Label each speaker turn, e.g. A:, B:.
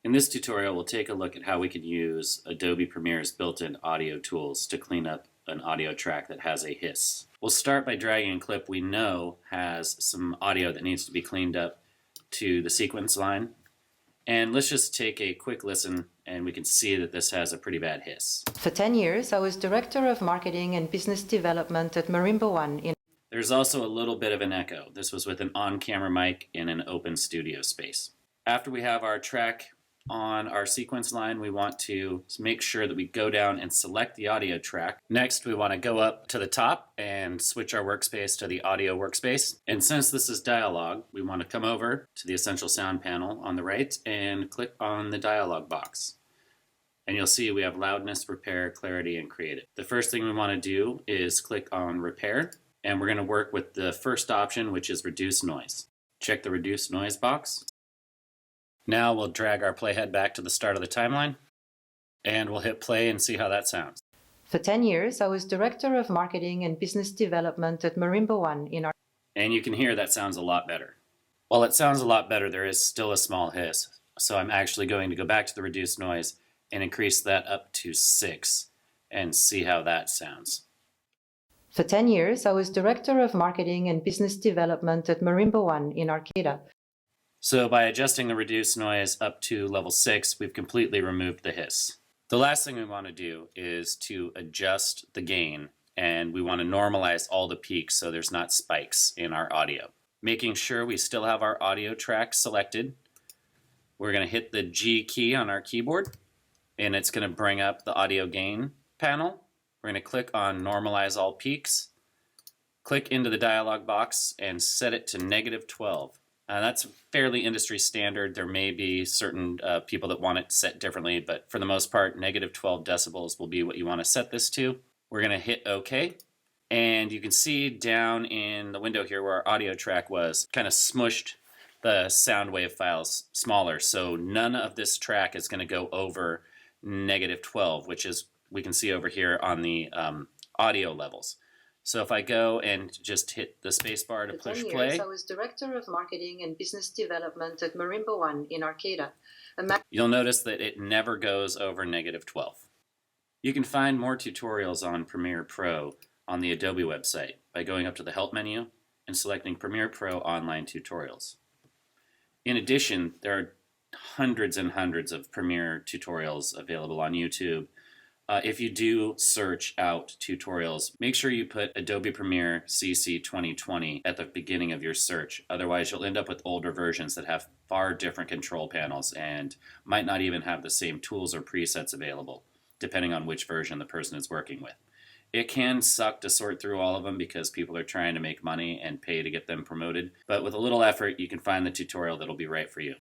A: In this tutorial, we'll take a look at how we can use Adobe Premiere's built-in audio tools to clean up an audio track that has a hiss. We'll start by dragging a clip we know has some audio that needs to be cleaned up to the sequence line. And let's just take a quick listen and we can see that this has a pretty bad hiss.
B: For 10 years, I was Director of Marketing and Business Development at Marimba One in...
A: There's also a little bit of an echo. This was with an on-camera mic in an open studio space. After we have our track on our sequence line, we want to make sure that we go down and select the audio track. Next, we want to go up to the top and switch our workspace to the audio workspace. And since this is dialogue, we want to come over to the Essential Sound panel on the right and click on the dialog box. And you'll see we have loudness, repair, clarity, and creative. The first thing we want to do is click on repair, and we're going to work with the first option, which is reduce noise. Check the reduce noise box. Now we'll drag our playhead back to the start of the timeline, and we'll hit play and see how that sounds.
B: For 10 years, I was Director of Marketing and Business Development at Marimba One in our...
A: And you can hear that sounds a lot better. While it sounds a lot better, there is still a small hiss. So I'm actually going to go back to the reduced noise and increase that up to 6 and see how that sounds.
B: For 10 years, I was Director of Marketing and Business Development at Marimba One in Arcata.
A: So by adjusting the reduced noise up to level 6, we've completely removed the hiss. The last thing we want to do is to adjust the gain, and we want to normalize all the peaks so there's not spikes in our audio. Making sure we still have our audio track selected, we're going to hit the G key on our keyboard, and it's going to bring up the audio gain panel. We're going to click on normalize all peaks, click into the dialog box, and set it to -12. That's fairly industry standard. There may be certain people that want it set differently, but for the most part, -12 decibels will be what you want to set this to. We're going to hit OK, and you can see down in the window here where our audio track was, kind of smushed the sound wave files smaller, so none of this track is going to go over -12, which is, we can see over here on the audio levels. So if I go and just hit the space bar to push play,
B: I was Director of Marketing and Business Development at Marimba One in Arcata.
A: You'll notice that it never goes over -12. You can find more tutorials on Premiere Pro on the Adobe website by going up to the Help menu and selecting Premiere Pro Online Tutorials. In addition, there are hundreds and hundreds of Premiere tutorials available on YouTube. If you do search out tutorials, make sure you put Adobe Premiere CC 2020 at the beginning of your search. Otherwise, you'll end up with older versions that have far different control panels and might not even have the same tools or presets available, depending on which version the person is working with. It can suck to sort through all of them because people are trying to make money and pay to get them promoted, but with a little effort, you can find the tutorial that'll be right for you.